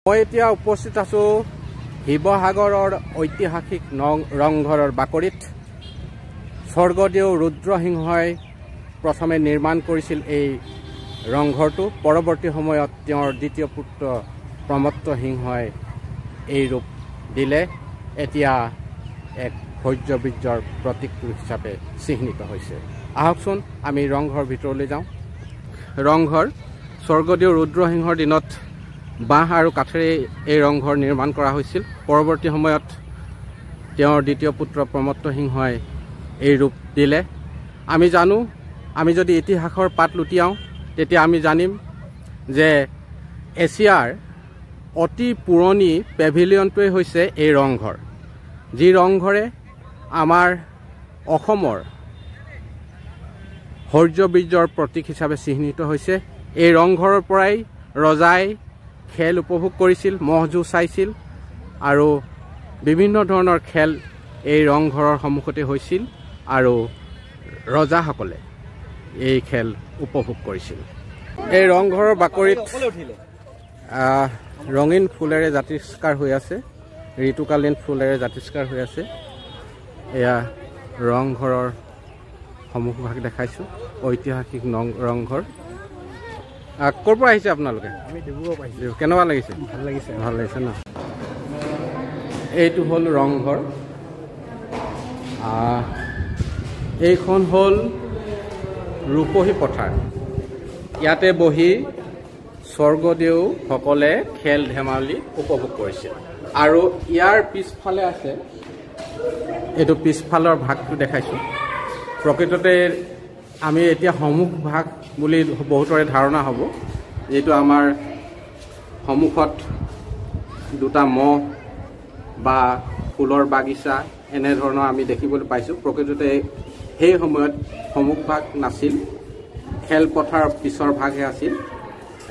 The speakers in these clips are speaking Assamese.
মই এতিয়া উপস্থিত আছো শিৱসাগৰৰ ঐতিহাসিক ৰংঘৰৰ বাকৰিত স্বৰ্গদেউ ৰুদ্ৰসিংহই প্ৰথমে নিৰ্মাণ কৰিছিল এই ৰংঘৰটো পৰৱৰ্তী সময়ত তেওঁৰ দ্বিতীয় পুত্ৰ প্ৰমত্ত সিংহই এই ৰূপ দিলে এতিয়া এক ভৈৰ্যবীৰ্যৰ প্ৰতীক হিচাপে চিহ্নিত হৈছে আহকচোন আমি ৰংঘৰ ভিতৰলৈ যাওঁ ৰংঘৰ স্বৰ্গদেউ ৰুদ্ৰসিংহৰ দিনত বাঁহ আৰু কাঠেৰে এই ৰংঘৰ নিৰ্মাণ কৰা হৈছিল পৰৱৰ্তী সময়ত তেওঁৰ দ্বিতীয় পুত্ৰ প্ৰমত্ত সিংহই এই ৰূপ দিলে আমি জানো আমি যদি ইতিহাসৰ পাত লুটিয়াওঁ তেতিয়া আমি জানিম যে এছিয়াৰ অতি পুৰণি পেভিলিয়নটোৱে হৈছে এই ৰংঘৰ যি ৰংঘৰে আমাৰ অসমৰ ভৈৰ্যবীৰ্যৰ প্ৰতীক হিচাপে চিহ্নিত হৈছে এই ৰংঘৰৰ পৰাই ৰজাই খেল উপভোগ কৰিছিল মহজু চাইছিল আৰু বিভিন্ন ধৰণৰ খেল এই ৰংঘৰৰ সন্মুখতে হৈছিল আৰু ৰজাসকলে এই খেল উপভোগ কৰিছিল এই ৰংঘৰৰ বাকৰিত ৰঙীন ফুলেৰে জাতিষ্কাৰ হৈ আছে ঋতুকালীন ফুলেৰে জাতিষ্কাৰ হৈ আছে এয়া ৰংঘৰৰ সন্মুখভাগ দেখাইছো ঐতিহাসিক ৰংঘৰ ক'ৰ পৰা আহিছে আপোনালোকে আমি ডিব্ৰুগড় পাইছোঁ কেনেকুৱা লাগিছে ভাল লাগিছে ন এইটো হ'ল ৰংঘৰ এইখন হ'ল ৰূপহী পথাৰ ইয়াতে বহি স্বৰ্গদেউসকলে খেল ধেমালি উপভোগ কৰিছিল আৰু ইয়াৰ পিছফালে আছে এইটো পিছফালৰ ভাগটো দেখাইছোঁ প্ৰকৃততে আমি এতিয়া সন্মুখ ভাগ বুলি বহুতৰে ধাৰণা হ'ব যিটো আমাৰ সন্মুখত দুটা মহ বা ফুলৰ বাগিচা এনেধৰণৰ আমি দেখিবলৈ পাইছোঁ প্ৰকৃততে সেই সময়ত সন্মুখ ভাগ নাছিল খেলপথাৰৰ পিছৰ ভাগহে আছিল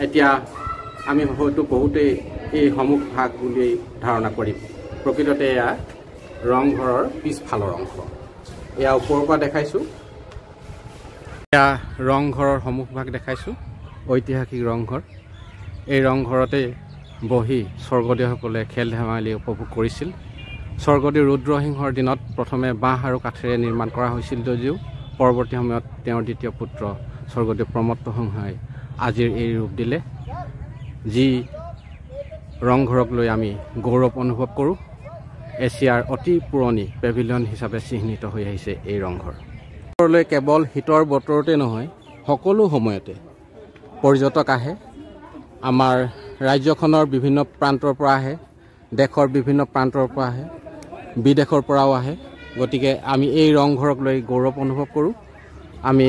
এতিয়া আমি হয়তো বহুতেই এই সন্মুখ ভাগ বুলি ধাৰণা কৰিম প্ৰকৃততে এয়া ৰংঘৰৰ পিছফালৰ অংশ এয়া ওপৰৰ পৰা দেখাইছোঁ এয়া ৰংঘৰৰ সন্মুখভাগ দেখাইছোঁ ঐতিহাসিক ৰংঘৰ এই ৰংঘৰতে বহি স্বৰ্গদেউসকলে খেল ধেমালি উপভোগ কৰিছিল স্বৰ্গদেউ ৰুদ্ৰসিংহৰ দিনত প্ৰথমে বাঁহ আৰু কাঠেৰে নিৰ্মাণ কৰা হৈছিল যদিও পৰৱৰ্তী সময়ত তেওঁৰ দ্বিতীয় পুত্ৰ স্বৰ্গদেউ প্ৰমত্ত সিংহই আজিৰ এই ৰূপ দিলে যি ৰংঘৰক লৈ আমি গৌৰৱ অনুভৱ কৰোঁ এছিয়াৰ অতি পুৰণি পেভিলিয়ন হিচাপে চিহ্নিত হৈ আহিছে এই ৰংঘৰ কেৱল শীতৰ বতৰতে নহয় সকলো সময়তে পৰ্যটক আহে আমাৰ ৰাজ্যখনৰ বিভিন্ন প্ৰান্তৰ পৰা আহে দেশৰ বিভিন্ন প্ৰান্তৰ পৰা আহে বিদেশৰ পৰাও আহে গতিকে আমি এই ৰংঘৰক লৈ গৌৰৱ অনুভৱ কৰোঁ আমি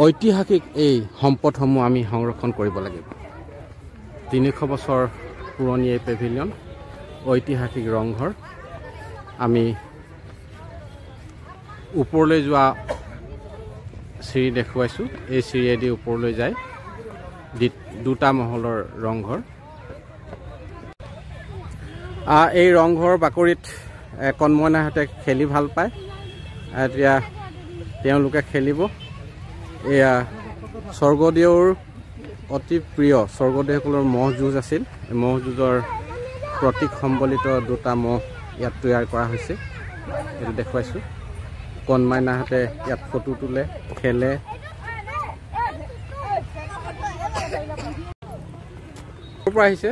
ঐতিহাসিক এই সম্পদসমূহ আমি সংৰক্ষণ কৰিব লাগিব 300 বছৰ পুৰণি এই পেভিলিয়ন ঐতিহাসিক ৰংঘৰ আমি ওপৰলৈ যোৱা চিৰি দেখুৱাইছোঁ এই চিৰিয়েদি ওপৰলৈ যায় দুটা মহলৰ ৰংঘৰ এই ৰংঘৰৰ বাকৰিত কণমইনাহঁতে খেলি ভাল পায় এতিয়া তেওঁলোকে খেলিব এয়া স্বৰ্গদেউৰ অতি প্ৰিয় স্বৰ্গদেউসকলৰ মহ যুঁজ আছিল মহ যুঁজৰ প্ৰতীক সম্বলিত দুটা মহ ইয়াত তৈয়াৰ কৰা হৈছে এইটো দেখুৱাইছোঁ কণমাইনাহঁতে ইয়াত ফটো তোলে খেলে ক'ৰ পৰা আহিছে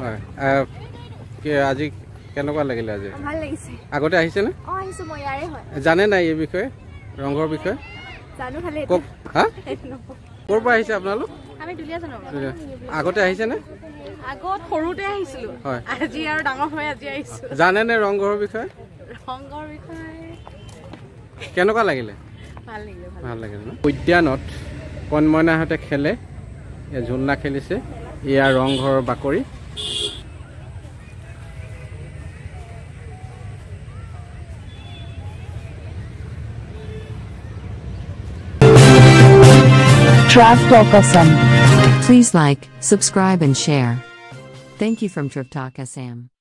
হয় আজি কেনেকুৱা লাগিলে আজি আগতে আহিছেনে জানে নাই এই বিষয়ে ৰংঘৰ বিষয়ে ক'ৰ পৰা আহিছে আপোনালোক আগতে আহিছেনে জানেনে ৰংঘৰৰ বিষয়ে কেনেকুৱা লাগিলে ভাল লাগিলে উদ্যানত কণমইনাহঁতে খেলে ঝুলনা খেলিছে এয়া ৰংঘৰৰ বাকৰি Trivtalk Assam. Please like, subscribe and share. Thank you from Trivtalk Assam.